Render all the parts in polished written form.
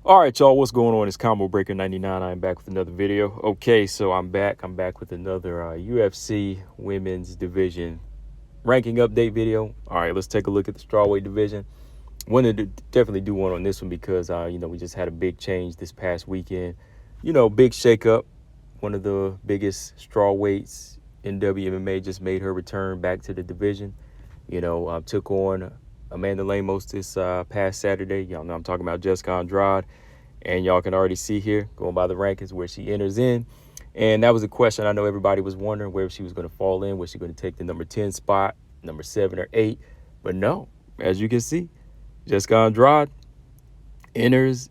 All right, y'all, what's going on? It's Combo Breaker 99. I'm back with another video. Okay, so I'm back with another UFC Women's Division ranking update video. All right, let's take a look at the strawweight division. Wanted to definitely do one on this one because, we just had a big change this past weekend. Big shakeup. One of the biggest strawweights in WMMA just made her return back to the division. Took on Amanda Lamos this past Saturday. Y'all know I'm talking about Jessica Andrade. And y'all can already see here, going by the rankings, where she enters in. And that was a question I know everybody was wondering where she was going to fall in. Was she going to take the number 10 spot, number 7 or 8? But no, as you can see, Jessica Andrade enters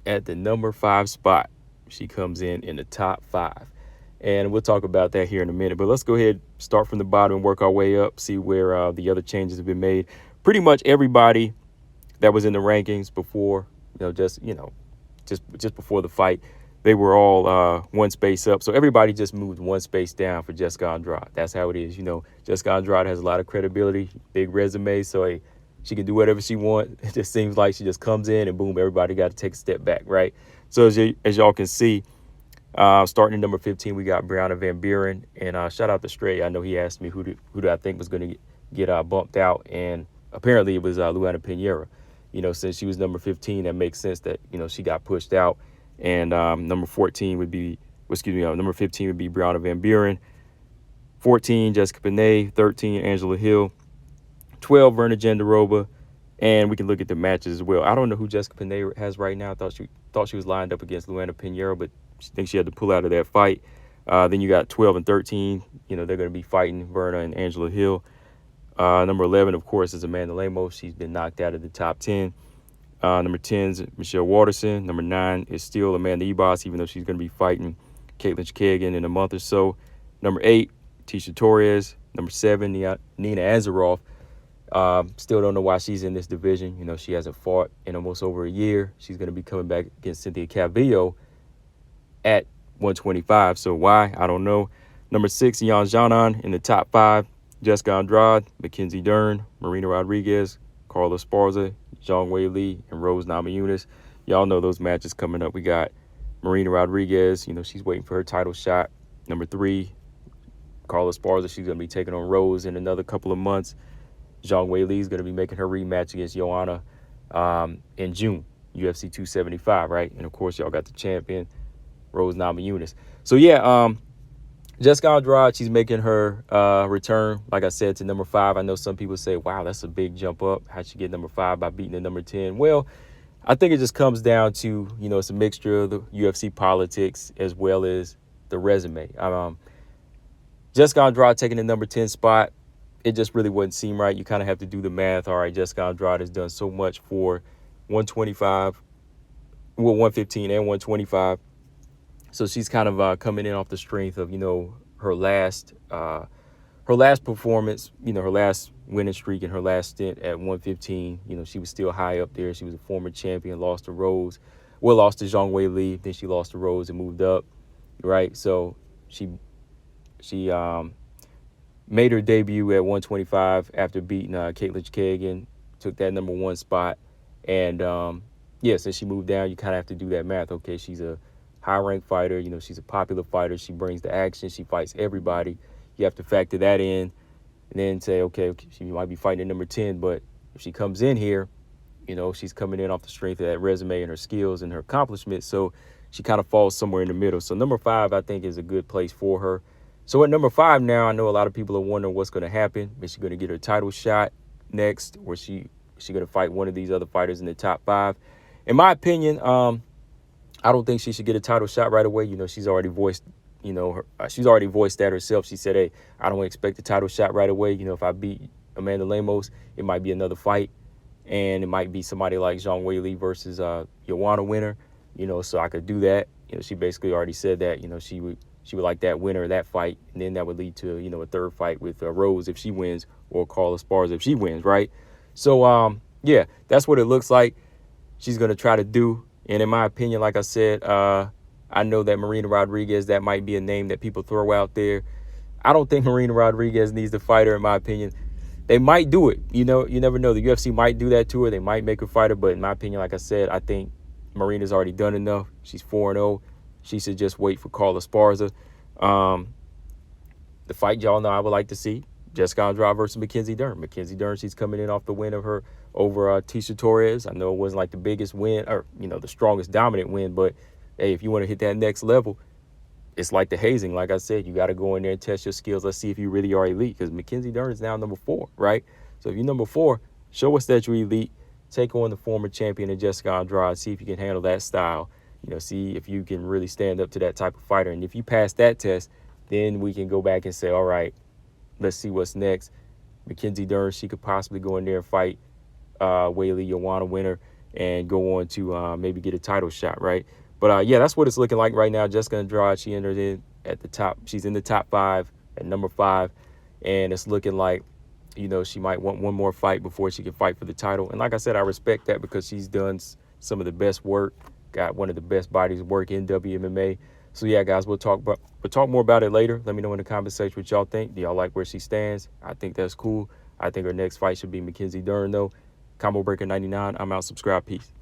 at the number 5 spot. She comes in the top 5. And we'll talk about that here in a minute. But let's go ahead, start from the bottom and work our way up, see where the other changes have been made. Pretty much everybody that was in the rankings before, just before the fight, they were all one space up. So everybody just moved one space down for Jessica Andrade. That's how it is. Jessica Andrade has a lot of credibility, big resume, so she can do whatever she wants. It just seems like she just comes in and boom, everybody got to take a step back, right? So as y'all can see, starting at number 15, we got Brianna Van Buren. And shout out to Stray. I know he asked me who do I think was going to get bumped out. And apparently it was Luana Pinheiro. Since she was number 15, that makes sense that, she got pushed out. And number 15 would be Brianna Van Buren. 14, Jessica Penne. 13, Angela Hill. 12, Verna Jandiroba. And we can look at the matches as well. I don't know who Jessica Penne has right now. I thought she was lined up against Luana Pinheiro, but I think she had to pull out of that fight. Then you got 12 and 13. They're going to be fighting Verna and Angela Hill. Number 11, of course, is Amanda Lamos. She's been knocked out of the top 10. Number 10 is Michelle Waterson. Number 9 is still Amanda Ebos, even though she's going to be fighting Caitlin Chikagian in a month or so. Number 8, Tisha Torres. Number 7, Nina Ansaroff. Still don't know why she's in this division. She hasn't fought in almost over a year. She's going to be coming back against Cynthia Calvillo at 125. So why? I don't know. Number 6, Yan Xiaonan in the top 5. Jessica Andrade, Mackenzie Dern, Marina Rodriguez, Carla Esparza, Zhang Wei Li, and Rose Namajunas. Y'all know those matches coming up. We got Marina Rodriguez. She's waiting for her title shot. Number 3, Carla Esparza. She's going to be taking on Rose in another couple of months. Zhang Wei Li is going to be making her rematch against Joanna in June, UFC 275, right? And, of course, y'all got the champion, Rose Namajunas. So, yeah, Jessica Andrade, she's making her return, like I said, to number 5. I know some people say, wow, that's a big jump up. How'd she get number 5 by beating the number 10? Well, I think it just comes down to, it's a mixture of the UFC politics as well as the resume. Jessica Andrade taking the number 10 spot, it just really wouldn't seem right. You kind of have to do the math. All right, Jessica Andrade has done so much for 115 and 125. So she's kind of coming in off the strength of, her last performance, her last winning streak and her last stint at 115. She was still high up there. She was a former champion, lost to Rose. Well, lost to Zhang Wei Li. Then she lost to Rose and moved up, right? So she made her debut at 125 after beating Caitlin Chikagian, took that number 1 spot. And, since she moved down, you kind of have to do that math. Okay, she's a high-ranked fighter. She's a popular fighter. She brings the action. She fights everybody. You have to factor that in and then say, okay, she might be fighting at number 10, but if she comes in here, she's coming in off the strength of that resume and her skills and her accomplishments, so she kind of falls somewhere in the middle. So number 5, I think, is a good place for her. So at number 5 now, I know a lot of people are wondering what's going to happen. Is she going to get her title shot next, or is she going to fight one of these other fighters in the top 5? In my opinion, I don't think she should get a title shot right away. She's already voiced, she's already voiced that herself. She said, hey, I don't expect a title shot right away. If I beat Amanda Lamos, it might be another fight. And it might be somebody like Zhang Wei Li versus Joanna winner, so I could do that. She basically already said that, she would like that winner of that fight. And then that would lead to, a third fight with Rose if she wins, or Carla Esparza if she wins, right? So, yeah, that's what it looks like she's going to try to do. And in my opinion, like I said, I know that Marina Rodriguez, that might be a name that people throw out there. I don't think Marina Rodriguez needs to fight her, in my opinion. They might do it. You never know. The UFC might do that to her. They might make her fight her. But in my opinion, like I said, I think Marina's already done enough. She's 4-0. She should just wait for Carla Esparza. The fight y'all know I would like to see, Jessica Andrade versus Mackenzie Dern. Mackenzie Dern, she's coming in off the win of her over Tisha Torres. I know it wasn't like the biggest win or, the strongest dominant win, but hey, if you want to hit that next level, it's like the hazing. Like I said, you got to go in there and test your skills. Let's see if you really are elite, because Mackenzie Dern is now number 4, right? So if you're number 4, show us that you're elite. Take on the former champion of Jessica Andrade. See if you can handle that style. See if you can really stand up to that type of fighter. And if you pass that test, then we can go back and say, all right, let's see what's next. Mackenzie Dern, she could possibly go in there and fight Weili Joanna winner and go on to maybe get a title shot, right? But yeah, that's what it's looking like right now. Jessica Andrade, she entered in at the top. She's in the top 5 at number 5, and it's looking like, she might want one more fight before she can fight for the title. And like I said, I respect that, because she's done some of the best work, got one of the best bodies of work in WMMA. So yeah, guys, we'll talk more about it later. Let me know in the comment section what y'all think. Do y'all like where she stands? I think that's cool. I think her next fight should be Mackenzie Dern, though. Combo Breaker 99. I'm out. Subscribe. Peace.